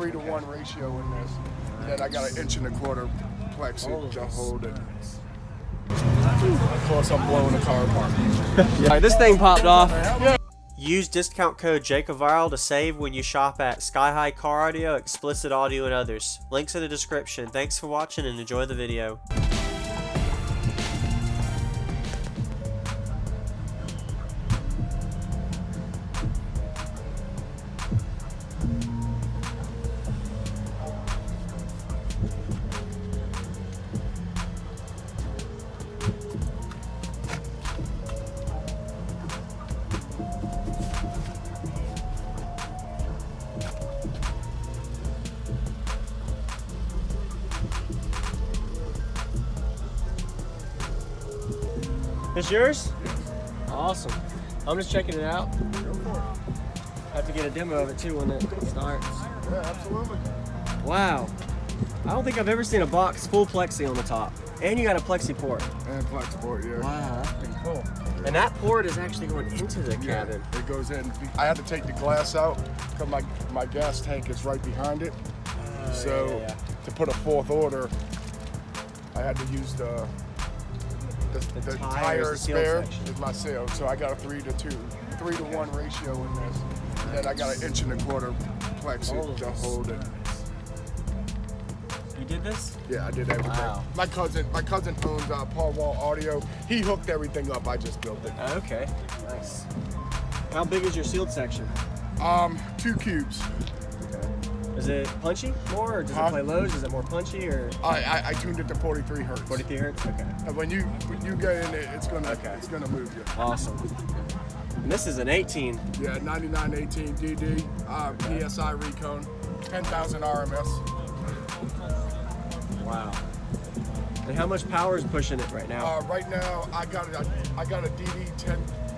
3-to-1 ratio in this. And then I got an 1.25 inch plexi to hold it. Of course, I'm blowing the car apart. Alright, this thing popped off. Use discount code JACOVIRAL to save when you shop at Sky High Car Audio, Explicit Audio, and others. Links in the description. Thanks for watching and enjoy the video. This yours? Awesome. I'm just checking it out. Go for it. Have to get a demo of it too when it starts. Yeah, absolutely. Wow. I don't think I've ever seen a box full plexi on the top. And you got a plexi port. And plex port, yeah. Wow, that's pretty cool. And that port is actually going into the cabin. It goes in. I had to take the glass out because my gas tank is right behind it. So to put a fourth order, I had to use the tire spare is my seal. So I got a 3-to-1 ratio in this. And then I got an 1.25 inch plexi to hold it. You did this? Yeah, I did everything. Wow. My cousin owns Paul Wall Audio. He hooked everything up. I just built it. Okay, nice. How big is your sealed section? 2 cubes. Okay. Is it punchy more, or does it play lows? Is it more punchy, or? I tuned it to 43 hertz. 43 hertz. Okay. And when you get in it, it's gonna move you. Awesome. And this is an 18. Yeah, 9918 DD, PSI Recone, 10,000 RMS. Wow. And how much power is pushing it right now? Right now, I got a DD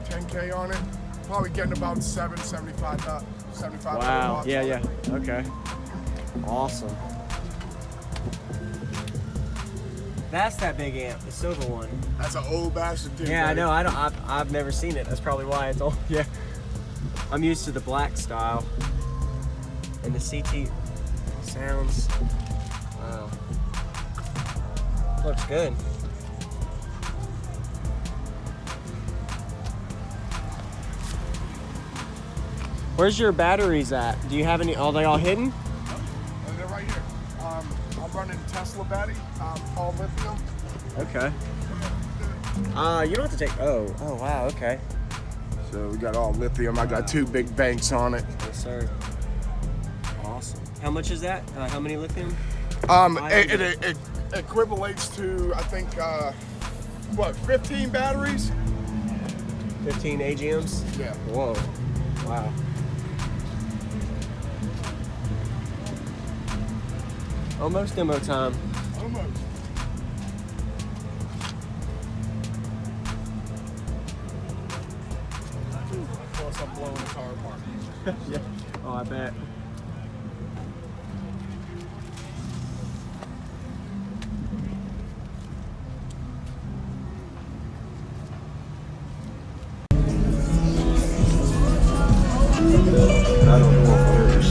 10K on it. Probably getting about 75. Wow. Yeah. Okay. Awesome. That's that big amp, the silver one. That's an old bastard too. Yeah, I know. I've never seen it. That's probably why it's old. Yeah. I'm used to the black style. And the CT sounds. Wow. Looks good. Where's your batteries at? Do you have any? Are they all hidden? They're right here. I'm running Tesla battery, all lithium. Okay. You don't have to take. Oh wow. Okay. So we got all lithium. I got 2 big banks on it. Yes, sir. Awesome. How much is that? How many lithium? It equivalates to, I think, 15 batteries? 15 AGMs? Yeah. Whoa. Wow. Almost demo time. Almost. Of course, I'm blowing the car apart. Yeah. Oh, I bet. I don't know what it is.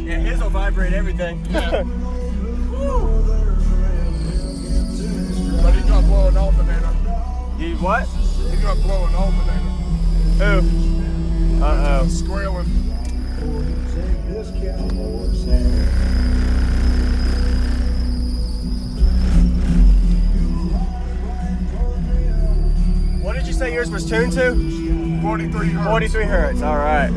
Yeah, his will vibrate everything. Yeah. But he's gonna blow an alternator. You what? He's gonna blow an alternator. Who? Uh-oh. Squealing. What did you say yours was tuned to? 43 hertz. 43 hertz, all right.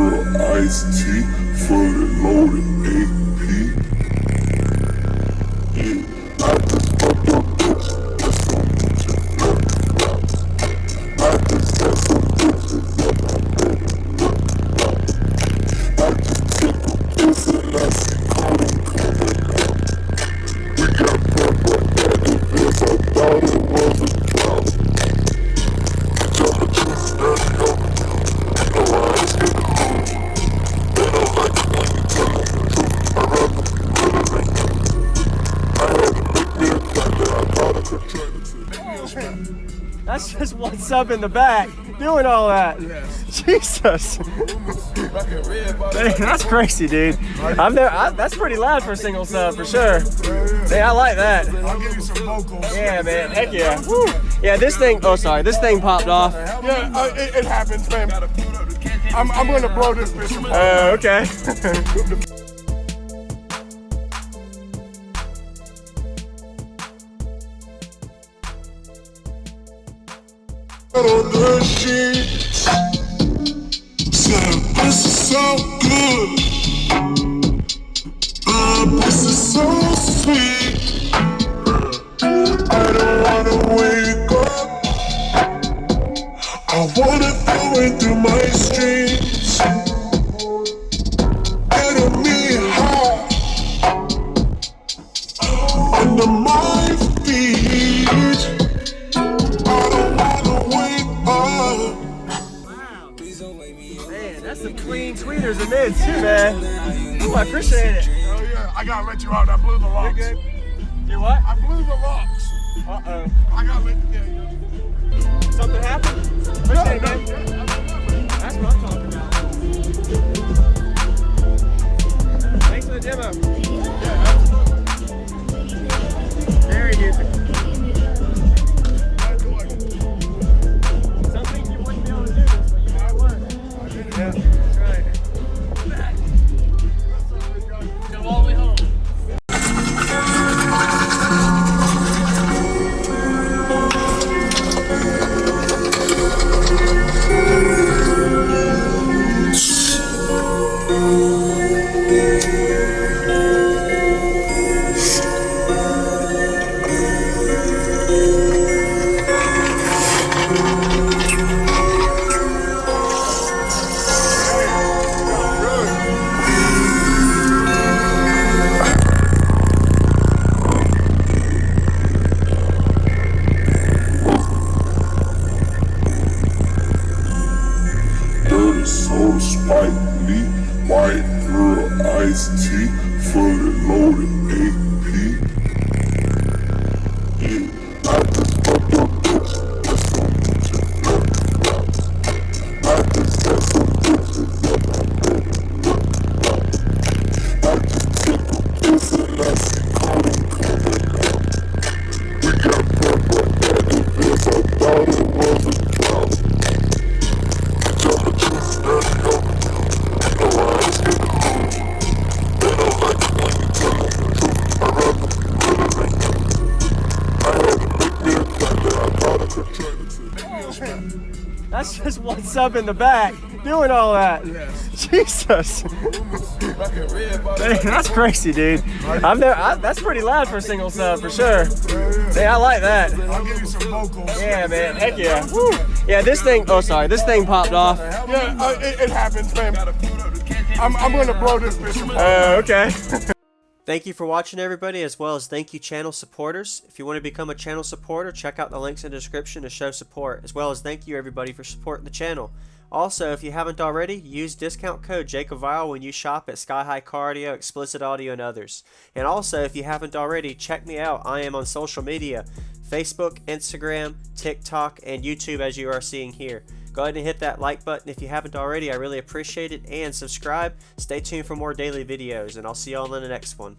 brew iced tea, fully loaded AP. Yeah, I just fucked up bitch. That's some bitch. I just got some bitches that I just took a piss and I see coding coming. We got pepper at the base, I thought it was a drop. Drop a juice and go. You know I just get the hook. They don't like it when you tell them the truth. I'd rather put it in. I had to make me a gun that I thought I could try to. That's just what's up in the back doing all that. Jesus. Dang, that's crazy, dude. That's pretty loud for a single sub for sure. Hey, I like that. I'll give you some vocals. Yeah, man. Heck yeah. Woo. Yeah, this thing. Oh, sorry. This thing popped off. Yeah, it happens, man. I'm gonna blow this bitch apart. Oh, okay. On the sheets, said this is so good, this is so sweet. I don't wanna wake up, I wanna go into my streets, getting me high under my feet. Man, that's some clean tweeters and mids too, man. Ooh, I appreciate it. Oh yeah, I gotta let you out. I blew the locks. You're good. You what? I blew the locks. Uh-oh. I gotta let you. Something happened? Appreciate it, man. That's what I'm talking about. Thanks for the demo. Yeah, absolutely. Very good. Some things you wouldn't be able to do this, but you know it works. Yeah, that's right. Go all the way home. So sprightly, white brew iced tea, fully loaded AP. Yeah, I just fucked up bitch. That's some bitch. I just got some bitches that I just took a piss and I see coding coming. We got pepper at the base, I thought it was a drop. Drop a juice and go. You know I just get the hook. They don't like it when you tell them the truth. I'd rather put it in. I had to make me a gun that I thought I could try to. That's just what's up in the back doing all that. Jesus. Dang, that's crazy, dude. That's pretty loud for a single sub for sure. Hey, I like that. I'll give you some vocals. Yeah, man. Heck yeah. Woo. Yeah, this thing. Oh, sorry. This thing popped off. Yeah, it happens, man. I'm gonna blow this bitch apart. Oh, okay. Thank you for watching, everybody, as well as thank you channel supporters. If you want to become a channel supporter, check out the links in the description to show support, as well as thank you everybody for supporting the channel. Also, if you haven't already, use discount code JACOBVIRAL when you shop at Sky High Car Audio, Explicit Audio, and others. And also, if you haven't already, check me out. I am on social media, Facebook, Instagram, TikTok, and YouTube, as you are seeing here. Go ahead and hit that like button if you haven't already. I really appreciate it. And subscribe. Stay tuned for more daily videos, and I'll see y'all in the next one.